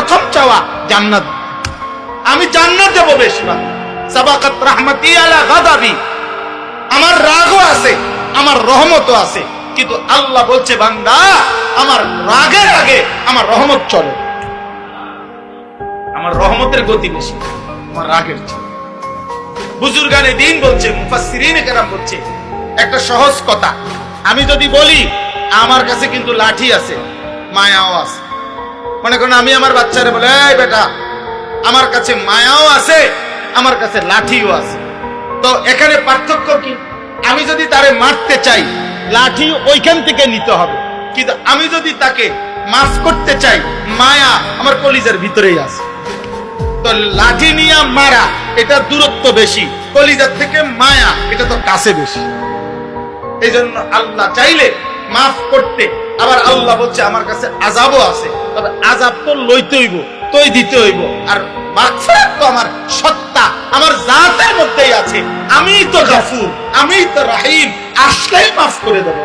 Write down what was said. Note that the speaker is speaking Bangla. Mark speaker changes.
Speaker 1: প্রথম চাওয়া জান্নাত। আমি জান্নাত যাব বেশিরভাগ। সাবাকাত রাহমাতি আলা গাদাবি, আমার রাগও আছে, আমার রহমতও আছে, কিন্তু আল্লাহ বলছে বান্দা আমার রাগের আগে আমার রহমত চলে। আমার রহমতের গতি বেশি আমার রাগের চেয়ে। বুজুর্গানে দ্বীন বলছে, মুফাসসিরিনে কেরাম বলছে একটা সহজ কথা, আমি যদি বলি আমার কাছে কিন্তু লাঠি আছে, মায়াও আছে। মনে করেন আমি আমার বাচ্চারে বলে, এই বেটা আমার কাছে মায়াও আছে, আমার কাছে লাঠিও আছে। তো এখানে পার্থক্য কি? আমি যদি তারে মারতে চাই লাঠি ওইখান থেকে নিতে হবে, কিন্তু আমি যদি তাকে মাফ করতে চাই মায়া আমার কলিজার ভিতরেই আছে। তো লাঠি নিয়ে মারা এটা দূরত্ব বেশি, কলিজার থেকে মায়া এটা তো কাছে বেশি। এই জন্য আল্লাহ চাইলে মাফ করতে, আবার আল্লাহ বলছে আমার কাছে আযাবও আছে, তবে আযাব তো লইতে হইব, তোই দিতে হইব। আর মাগফিরাত তো আমার সত্তা, আমার জাতের মধ্যেই আছে। আমিই তো গাফুর, আমিই তো রাহিম, আসলেই মাফ করে দেবো।